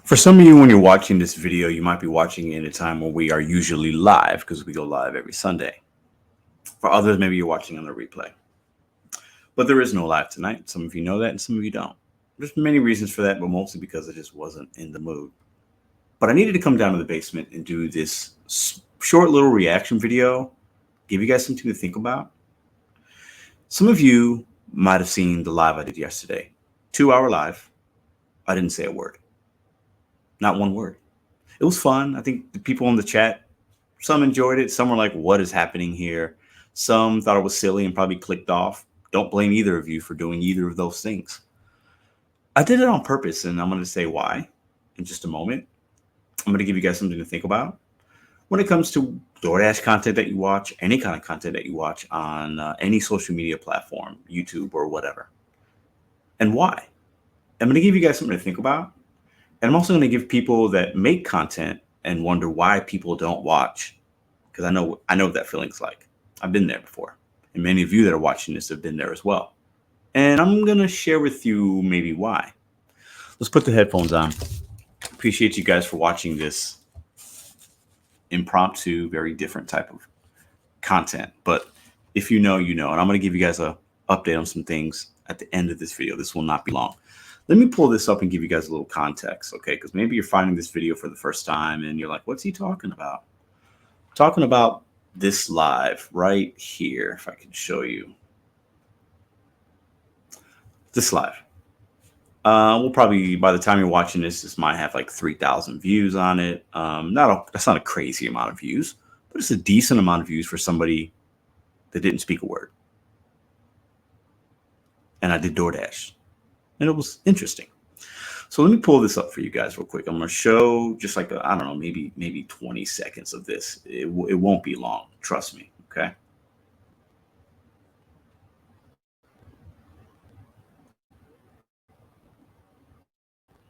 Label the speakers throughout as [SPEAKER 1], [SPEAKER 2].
[SPEAKER 1] For some of you, when you're watching this video, you might be watching it at a time when we are usually live because we go live every Sunday. For others, maybe you're watching on the replay. But there is no live tonight. Some of you know that and some of you don't. There's many reasons for that, but mostly because I just wasn't in the mood. But I needed to come down to the basement and do this short little reaction video, give you guys something to think about. Some of you might have seen the live I did yesterday. 2-hour live. I didn't say a word. Not one word. It was fun. I think the people in the chat, some enjoyed it. Some were like, what is happening here? Some thought it was silly and probably clicked off. Don't blame either of you for doing either of those things. I did it on purpose, and I'm going to say why in just a moment. I'm going to give you guys something to think about when it comes to Doordash content that you watch, any kind of content that you watch on any social media platform, YouTube or whatever, and why. I'm going to give you guys something to think about. And I'm also going to give people that make content and wonder why people don't watch, because I know what that feeling's like. I've been there before. And many of you that are watching this have been there as well. And I'm going to share with you maybe why. Let's put the headphones on. Appreciate you guys for watching this impromptu, very different type of content. But if you know, you know. And I'm going to give you guys an update on some things at the end of this video. This will not be long. Let me pull this up and give you guys a little context, okay? Because maybe you're finding this video for the first time and you're like, what's he talking about? I'm talking about this live right here, if I can show you. This live. We'll probably, by the time you're watching this might have like 3,000 views on it. That's not a crazy amount of views, but it's a decent amount of views for somebody that didn't speak a word. And I did Doordash. And it was interesting. So let me pull this up for you guys real quick. I'm going to show just like, I don't know, maybe 20 seconds of this. It won't be long. Trust me. Okay.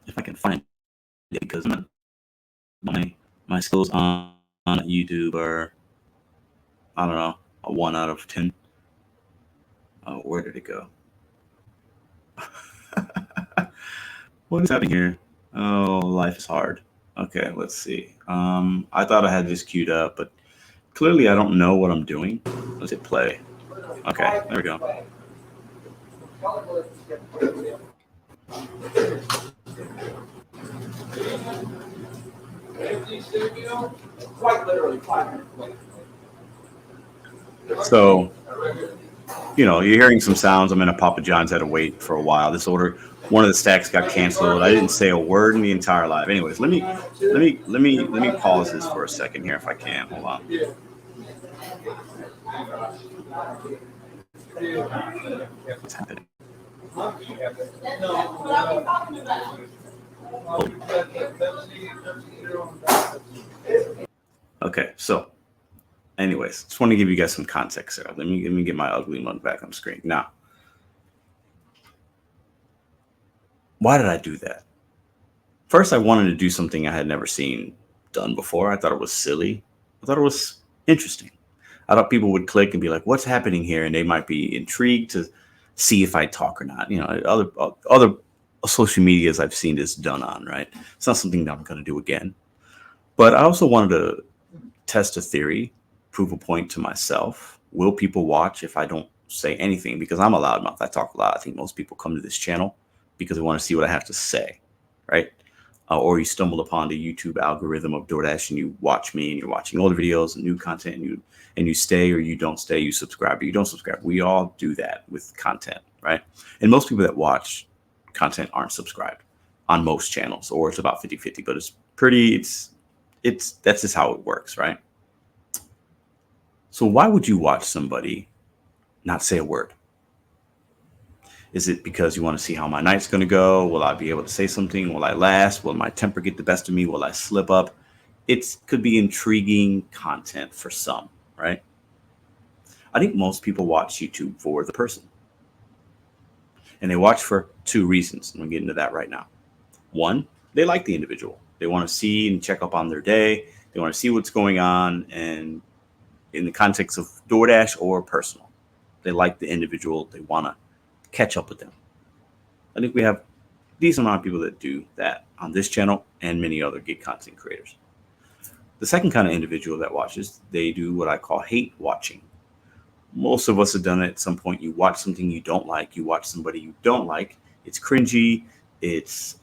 [SPEAKER 1] If I can find it, because my skills on YouTube are, I don't know, a 1 out of 10. Oh, where did it go? What is happening here? Oh, life is hard. Okay, let's see. I thought I had this queued up, but clearly I don't know what I'm doing. Let's hit play. Okay, there we go. So, you know, you're hearing some sounds. I'm in a Papa John's, had to wait for a while. This order, one of the stacks got canceled. I didn't say a word in the entire live. Anyways, let me pause this for a second here if I can. Hold on. What's happening? Okay, so anyways, just want to give you guys some context there. Let me get my ugly mug back on the screen. Now, why did I do that? First, I wanted to do something I had never seen done before. I thought it was silly. I thought it was interesting. I thought people would click and be like, what's happening here? And they might be intrigued to see if I talk or not. You know, other social medias I've seen this done on, right? It's not something that I'm going to do again. But I also wanted to test a theory, prove a point to myself. Will people watch if I don't say anything? Because I'm a loudmouth. I talk a lot. I think most people come to this channel because they want to see what I have to say, right? Or you stumbled upon the YouTube algorithm of Doordash and you watch me and you're watching older videos and new content and you stay or you don't stay, you subscribe or you don't subscribe. We all do that with content, right? And most people that watch content aren't subscribed on most channels, or it's about 50-50, but that's just how it works, right? So why would you watch somebody not say a word? Is it because you want to see how my night's going to go? Will I be able to say something? Will I last? Will my temper get the best of me? Will I slip up? It could be intriguing content for some, right? I think most people watch YouTube for the person. And they watch for 2 reasons. And we'll get into that right now. 1, they like the individual. They want to see and check up on their day. They want to see what's going on, and in the context of Doordash or personal, they like the individual. They want to catch up with them. I think we have a decent amount of people that do that. on this channel and many other gig content creators. The second kind of individual that watches, they do what I call hate watching. Most of us have done it at some point. You watch something you don't like, you watch somebody you don't like. It's cringy, it's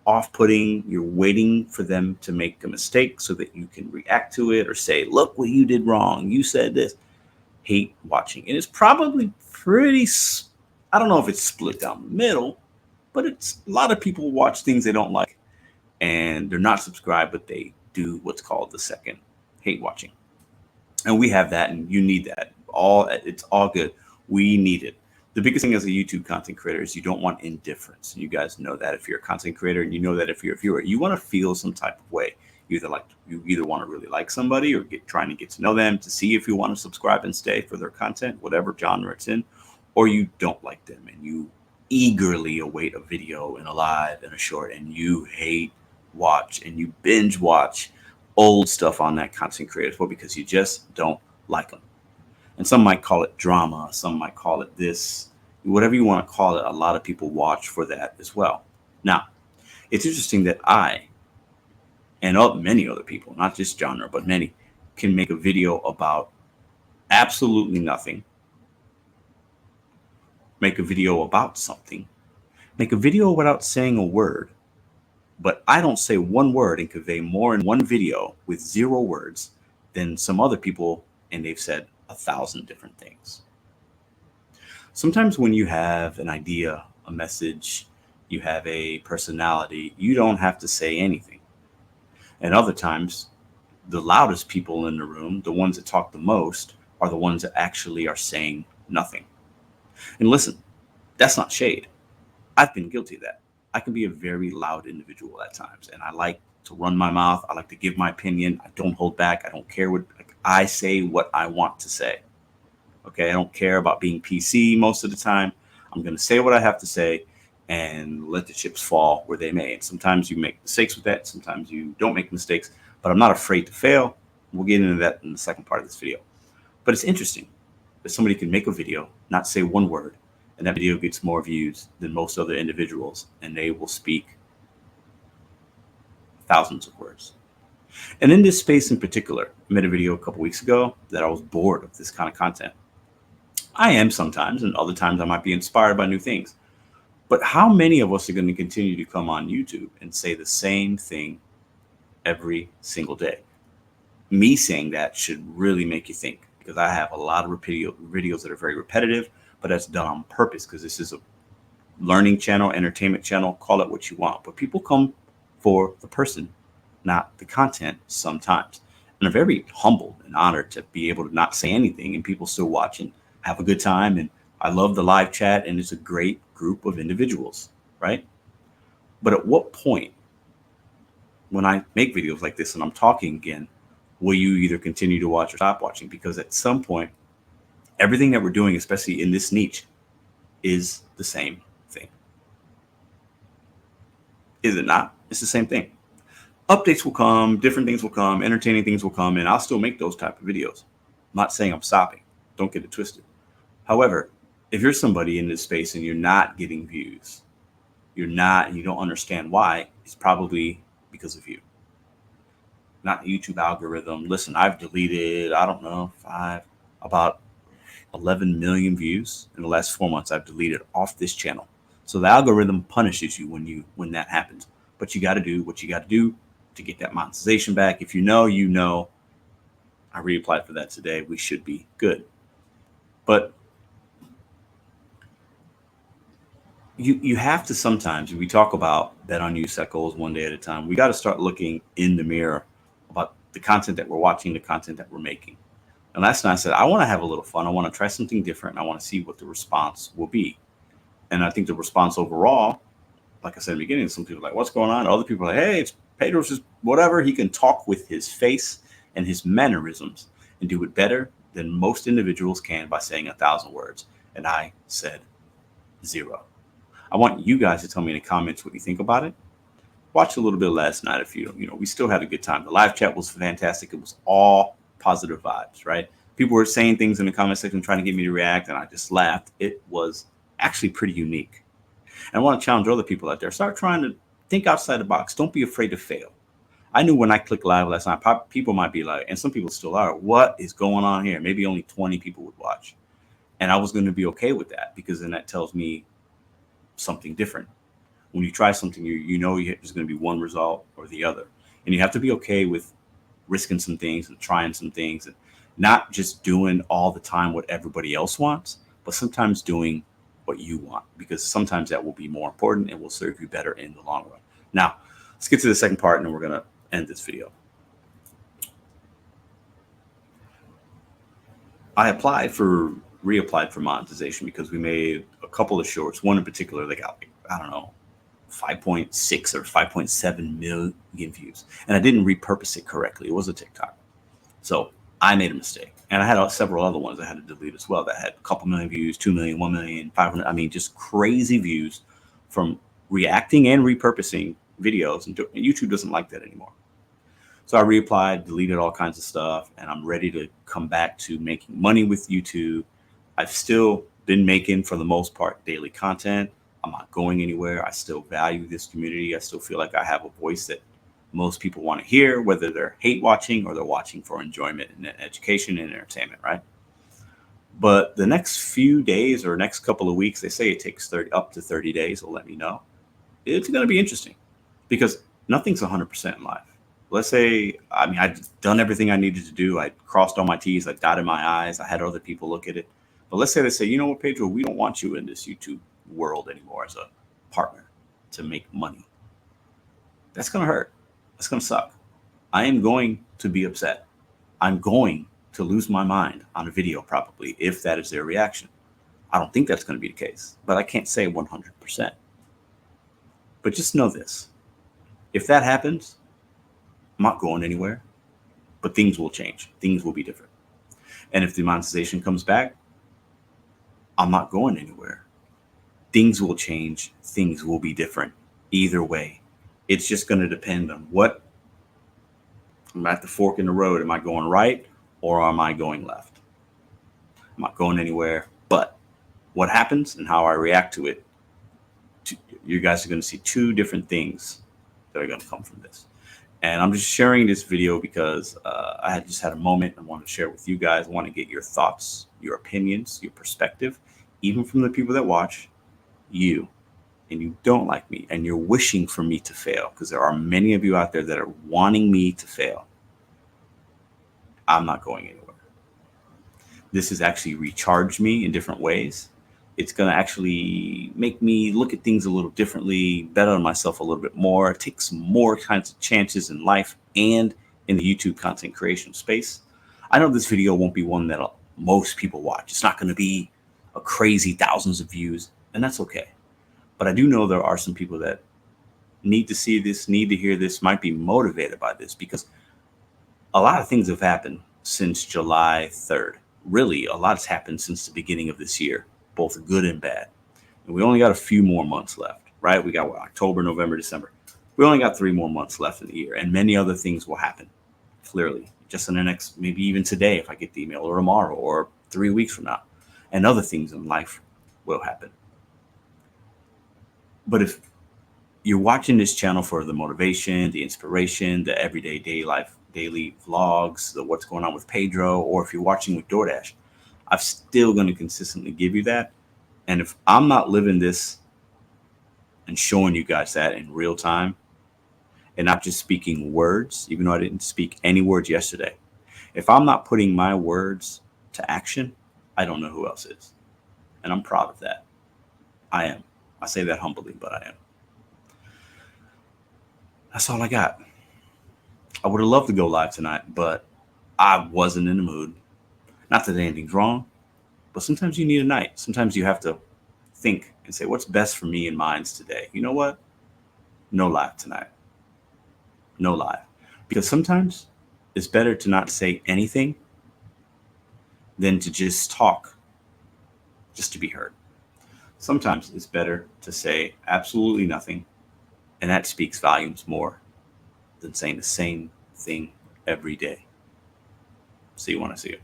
[SPEAKER 1] off-putting. You're waiting for them to make a mistake so that you can react to it or say, look what you did wrong, you said this. Hate watching. And it's probably pretty, I don't know if it's split down the middle, but it's a lot of people watch things they don't like and they're not subscribed, but they do what's called the second hate watching. And we have that, and you need that. It's all good. We need it. The biggest thing as a YouTube content creator is you don't want indifference. You guys know that if you're a content creator, and you know that if you're a viewer, you want to feel some type of way. You either want to really like somebody or trying to get to know them to see if you want to subscribe and stay for their content, whatever genre it's in, or you don't like them and you eagerly await a video and a live and a short, and you hate watch and you binge watch old stuff on that content creator as well because you just don't like them. And some might call it drama, some might call it this, whatever you want to call it. A lot of people watch for that as well. Now, it's interesting that I and many other people, not just genre, but many, can make a video about absolutely nothing, make a video about something, make a video without saying a word, but I don't say one word and convey more in one video with 0 words than some other people, and they've said 1,000 different things. Sometimes when you have an idea, a message, you have a personality, you don't have to say anything. And other times, the loudest people in the room, the ones that talk the most, are the ones that actually are saying nothing. And listen, that's not shade. I've been guilty of that. I can be a very loud individual at times, and I like to run my mouth. I like to give my opinion. I don't hold back. I don't care I say what I want to say. Okay, I don't care about being PC most of the time. I'm going to say what I have to say and let the chips fall where they may. And sometimes you make mistakes with that. Sometimes you don't make mistakes, but I'm not afraid to fail. We'll get into that in the second part of this video. But it's interesting that somebody can make a video, not say one word, and that video gets more views than most other individuals, and they will speak thousands of words. And in this space in particular, I made a video a couple weeks ago that I was bored of this kind of content. I am sometimes, and other times I might be inspired by new things. But how many of us are going to continue to come on YouTube and say the same thing every single day? Me saying that should really make you think, because I have a lot of videos that are very repetitive, but that's done on purpose because this is a learning channel, entertainment channel, call it what you want. But people come for the person, not the content sometimes. And I'm very humbled and honored to be able to not say anything and people still watch and have a good time. And I love the live chat, and it's a great group of individuals, right? But at what point, when I make videos like this and I'm talking again, will you either continue to watch or stop watching? Because at some point, everything that we're doing, especially in this niche, is the same thing. Is it not? It's the same thing. Updates will come, different things will come, entertaining things will come, and I'll still make those type of videos. I'm not saying I'm stopping. Don't get it twisted. However, if you're somebody in this space and you're not getting views, you don't understand why, it's probably because of you. Not the YouTube algorithm. Listen, I've deleted, I don't know, about 11 million views in the last 4 months. I've deleted off this channel. So the algorithm punishes you when that happens. But you got to do what you got to do to get that monetization back. If you know, you know. I reapplied for that today. We should be good. But you have to sometimes, we talk about BetonYou set goals one day at a time. We got to start looking in the mirror about the content that we're watching, the content that we're making. And last night I said, I want to have a little fun. I want to try something different. I want to see what the response will be. And I think the response overall, like I said in the beginning, some people are like, what's going on? Other people are like, hey, it's Pedro's just whatever. He can talk with his face and his mannerisms and do it better than most individuals can by saying 1,000 words. And I said 0. I want you guys to tell me in the comments what you think about it. Watch a little bit last night if we still had a good time. The live chat was fantastic. It was all positive vibes, right? People were saying things in the comment section trying to get me to react, and I just laughed. It was actually pretty unique. And I want to challenge other people out there. Start trying to Think outside the box. Don't be afraid to fail. I knew when I clicked live last night, people might be like, and some people still are, what is going on here? Maybe only 20 people would watch. And I was going to be okay with that, because then that tells me something different. When you try something, you know there's going to be one result or the other. And you have to be okay with risking some things and trying some things, and not just doing all the time what everybody else wants, but sometimes doing what you want, because sometimes that will be more important and will serve you better in the long run. Now, let's get to the second part, and then we're going to end this video. I reapplied for monetization because we made a couple of shorts. One in particular, they got, I don't know, 5.6 or 5.7 million views. And I didn't repurpose it correctly. It was a TikTok. So I made a mistake. And I had several other ones I had to delete as well that had a couple million views, 2 million, 1 million, 500. I mean, just crazy views from reacting and repurposing videos. And YouTube doesn't like that anymore. So I reapplied, deleted all kinds of stuff, and I'm ready to come back to making money with YouTube. I've still been making, for the most part, daily content. I'm not going anywhere. I still value this community. I still feel like I have a voice that most people want to hear, whether they're hate watching or they're watching for enjoyment and education and entertainment, right? But the next few days or next couple of weeks, they say it takes up to 30 days. Will let me know. It's going to be interesting, because nothing's 100% in life. Let's say, I'd done everything I needed to do. I crossed all my T's. I dotted my I's. I had other people look at it. But let's say they say, you know what, Pedro, we don't want you in this YouTube world anymore as a partner to make money. That's going to hurt. That's going to suck. I am going to be upset. I'm going to lose my mind on a video, probably, if that is their reaction. I don't think that's going to be the case, but I can't say 100%. But just know this. If that happens, I'm not going anywhere, but things will change. Things will be different. And if the monetization comes back, I'm not going anywhere. Things will change. Things will be different. Either way, it's just going to depend on what I'm at the fork in the road. Am I going right or am I going left? I'm not going anywhere, but what happens and how I react to it, you guys are going to see two different things that are going to come from this. And I'm just sharing this video because I had just had a moment. I want to share with you guys. I want to get your thoughts, your opinions, your perspective, even from the people that watch you. And you don't like me and you're wishing for me to fail, because there are many of you out there that are wanting me to fail. I'm not going anywhere. This has actually recharged me in different ways. It's going to actually make me look at things a little differently, bet on myself a little bit more, take some more kinds of chances in life and in the YouTube content creation space. I know this video won't be one that most people watch. It's not going to be a crazy thousands of views, and that's okay. But I do know there are some people that need to see this, need to hear this, might be motivated by this, because a lot of things have happened since July 3rd. Really, a lot has happened since the beginning of this year, both good and bad. And we only got a few more months left, right? We got October, November, December. We only got 3 more months left in the year, and many other things will happen, clearly, just in the next, maybe even today if I get the email, or tomorrow, or 3 weeks from now. And other things in life will happen. But if you're watching this channel for the motivation, the inspiration, the everyday daily vlogs, the what's going on with Pedro, or if you're watching with Doordash, I'm still going to consistently give you that. And if I'm not living this and showing you guys that in real time, and not just speaking words, even though I didn't speak any words yesterday, if I'm not putting my words to action, I don't know who else is. And I'm proud of that. I am. I say that humbly, but I am. That's all I got. I would have loved to go live tonight, but I wasn't in the mood. Not that anything's wrong, but sometimes you need a night. Sometimes you have to think and say, what's best for me and minds today? You know what? No live tonight. No live. Because sometimes it's better to not say anything than to just talk just to be heard. Sometimes it's better to say absolutely nothing, and that speaks volumes more than saying the same thing every day. See you when I see you.